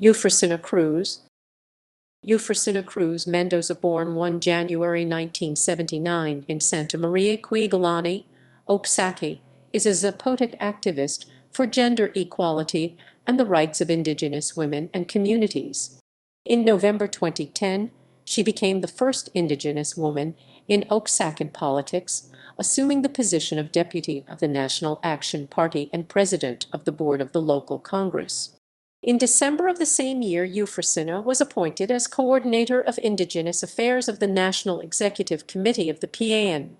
Eufrosina Cruz. Eufrosina Cruz Mendoza, born 1 January 1979 in Santa María Quiegolani, Oaxaca, is a Zapotec activist for gender equality and the rights of indigenous women and communities. In November 2010, she became the first indigenous woman in Oaxacan politics, assuming the position of deputy of the National Action Party and president of the board of the local Congress. In December of the same year, Eufrosina was appointed as coordinator of Indigenous Affairs of the National Executive Committee of the PAN.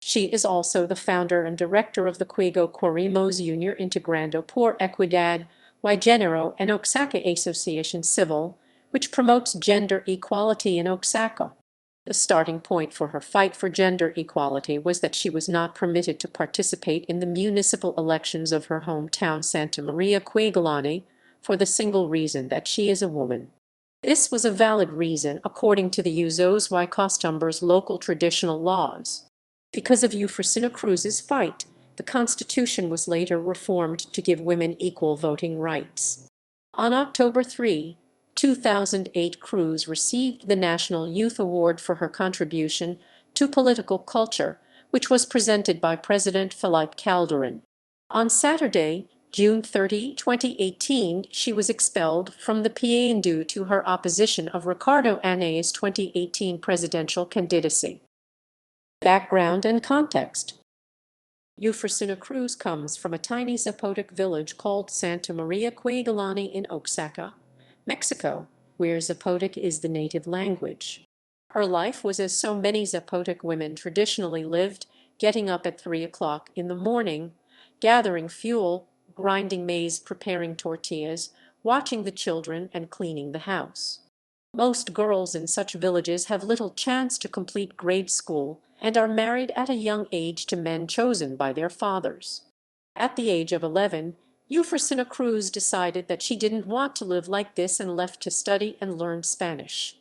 She is also the founder and director of the QUIEGO Queremos Unir Integrando por Equidad y Género and Oaxaca Asociación Civil, which promotes gender equality in Oaxaca. The starting point for her fight for gender equality was that she was not permitted to participate in the municipal elections of her hometown Santa María Quiegolani, for the single reason that she is a woman. This was a valid reason according to the usos y costumbres local traditional laws. Because of Eufrosina Cruz's fight, the Constitution was later reformed to give women equal voting rights. On October 3, 2008, Cruz received the National Youth Award for her contribution to political culture, which was presented by President Felipe Calderón. On Saturday, June 30, 2018, she was expelled from the PAN due to her opposition of Ricardo Anay's 2018 presidential candidacy. Background and context. Eufrosina Cruz comes from a tiny Zapotec village called Santa María Quiegolani in Oaxaca, Mexico, where Zapotec is the native language. Her life was as so many Zapotec women traditionally lived, getting up at 3 o'clock in the morning, gathering fuel, grinding maize, preparing tortillas, watching the children, and cleaning the house. Most girls in such villages have little chance to complete grade school and are married at a young age to men chosen by their fathers. At the age of 11, Eufrosina Cruz decided that she didn't want to live like this and left to study and learn Spanish.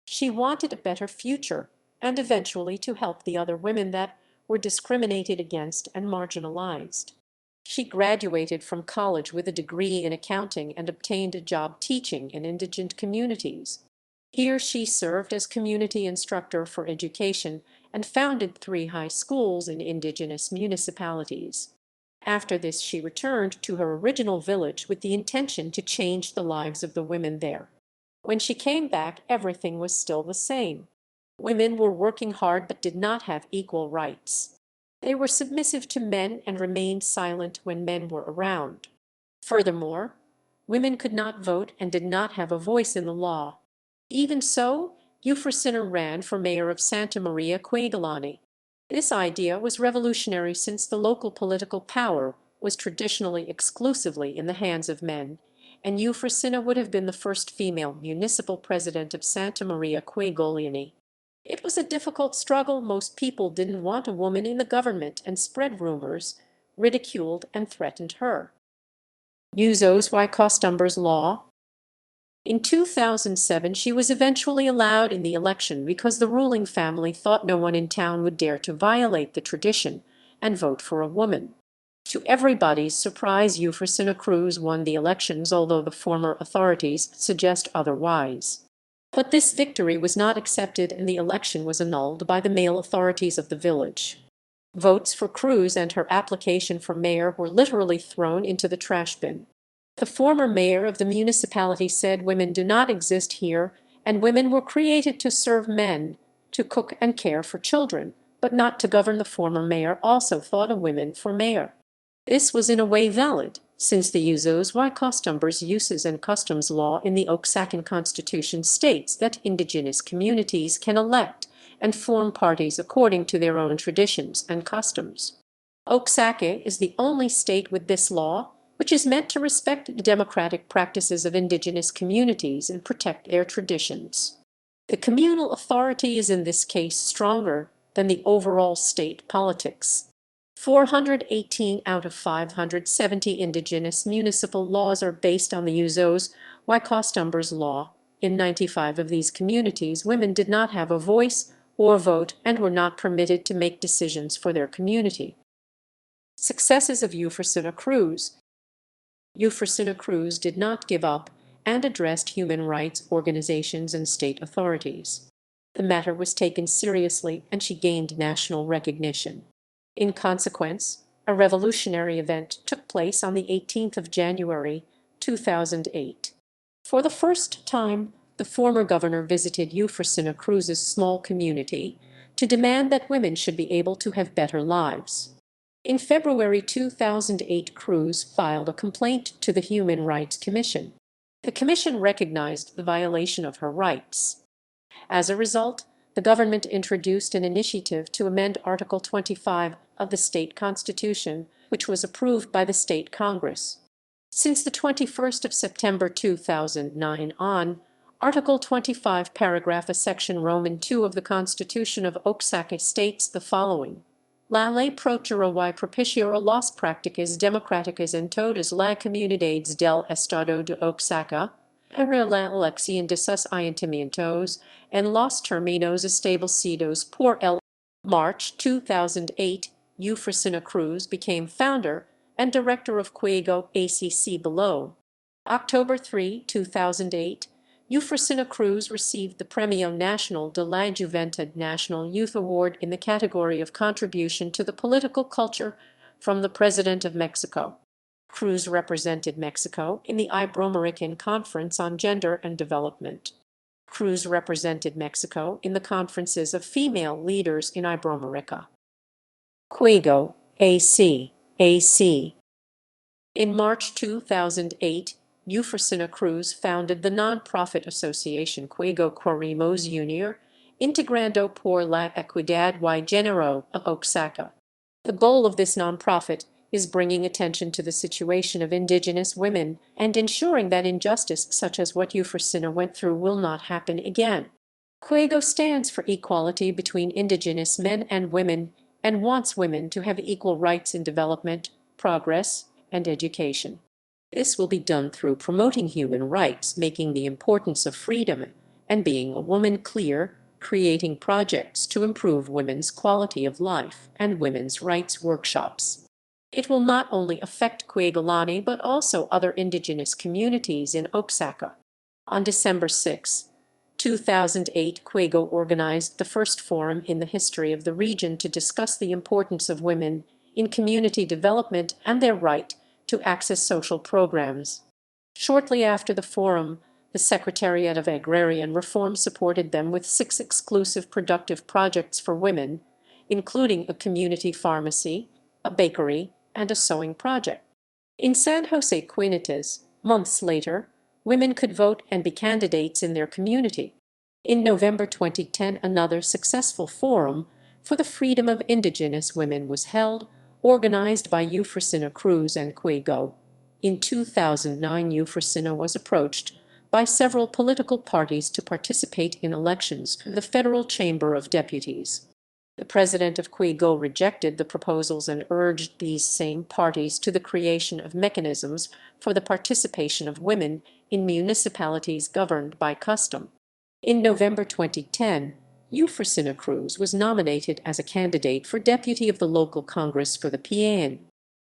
She wanted a better future and eventually to help the other women that were discriminated against and marginalized. She graduated from college with a degree in accounting and obtained a job teaching in indigent communities. Here she served as community instructor for education and founded 3 high schools in indigenous municipalities. After this, she returned to her original village with the intention to change the lives of the women there. When she came back, everything was still the same. Women were working hard but did not have equal rights. They were submissive to men and remained silent when men were around. Furthermore, women could not vote and did not have a voice in the law. Even so, Eufrosina ran for mayor of Santa María Quiegolani. This idea was revolutionary since the local political power was traditionally exclusively in the hands of men, and Eufrosina would have been the first female municipal president of Santa María Quiegolani. It was a difficult struggle. Most people didn't want a woman in the government and spread rumors, ridiculed and threatened her. Usos y costumbres law. In 2007, she was eventually allowed in the election because the ruling family thought no one in town would dare to violate the tradition and vote for a woman. To everybody's surprise, Eufrosina Cruz won the elections, although the former authorities suggest otherwise. But this victory was not accepted and the election was annulled by the male authorities of the village. Votes for Cruz and her application for mayor were literally thrown into the trash bin. The former mayor of the municipality said women do not exist here and women were created to serve men, to cook and care for children, but not to govern. The former mayor also thought a woman for mayor. This was in a way valid, since the usos y costumbres uses and customs law in the Oaxacan Constitution states that indigenous communities can elect and form parties according to their own traditions and customs. Oaxaca is the only state with this law, which is meant to respect the democratic practices of indigenous communities and protect their traditions. The communal authority is in this case stronger than the overall state politics. 418 out of 570 indigenous municipal laws are based on the usos y costumbres law. In 95 of these communities, women did not have a voice or vote and were not permitted to make decisions for their community. Successes of Eufrosina Cruz. Eufrosina Cruz did not give up and addressed human rights organizations and state authorities. The matter was taken seriously and she gained national recognition. In consequence, a revolutionary event took place on the 18th of January, 2008. For the first time, the former governor visited Eufrosina Cruz's small community to demand that women should be able to have better lives. In February 2008, Cruz filed a complaint to the Human Rights Commission. The commission recognized the violation of her rights. As a result, the government introduced an initiative to amend Article 25 of the state constitution, which was approved by the state Congress. Since the 21st of September 2009 on, Article 25, paragraph a section Roman II of the Constitution of Oaxaca states the following: La ley procura y propiciar las prácticas democráticas en todas las comunidades del Estado de Oaxaca, para la elección de sus ayuntamientos, en los términos establecidos por el. March 2008, Eufrosina Cruz became founder and director of QUIEGO ACC below. October 3, 2008, Eufrosina Cruz received the Premio Nacional de la Juventud National Youth Award in the category of contribution to the political culture from the President of Mexico. Cruz represented Mexico in the Ibero-American Conference on Gender and Development. Cruz represented Mexico in the conferences of female leaders in Iberoamerica. QUIEGO AC. In March 2008, Eufrosina Cruz founded the nonprofit association QUIEGO Queremos Unir Integrando por la Equidad y Género of Oaxaca. The goal of this nonprofit is bringing attention to the situation of indigenous women and ensuring that injustice such as what Eufrosina went through will not happen again. QUIEGO stands for equality between indigenous men and women and wants women to have equal rights in development, progress, and education. This will be done through promoting human rights, making the importance of freedom and being a woman clear, creating projects to improve women's quality of life, and women's rights workshops. It will not only affect Quiegolani but also other indigenous communities in Oaxaca. On December 6, 2008, QUIEGO organized the first forum in the history of the region to discuss the importance of women in community development and their right to access social programs. Shortly after the forum, the Secretariat of Agrarian Reform supported them with 6 exclusive productive projects for women, including a community pharmacy, a bakery, and a sewing project. In San Jose Quinitas, months later, women could vote and be candidates in their community. In November 2010, another successful forum for the freedom of indigenous women was held, organized by Eufrosina Cruz and QUIEGO. In 2009, Eufrosina was approached by several political parties to participate in elections to the Federal Chamber of Deputies. The president of QUIEGO rejected the proposals and urged these same parties to the creation of mechanisms for the participation of women in municipalities governed by custom. In November 2010, Eufrosina Cruz was nominated as a candidate for deputy of the local Congress for the PAN.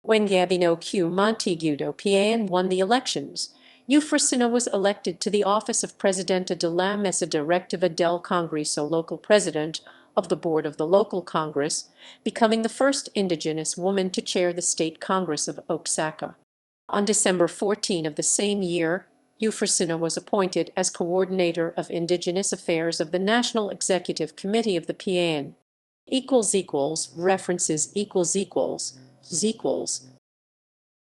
When Gabino Q. Monteagudo PAN won the elections, Eufrosina was elected to the office of Presidenta de la Mesa Directiva del Congreso, local president of the board of the local Congress, becoming the first indigenous woman to chair the State Congress of Oaxaca. On December 14 of the same year, Eufrosina was appointed as coordinator of Indigenous Affairs of the National Executive Committee of the PAN. References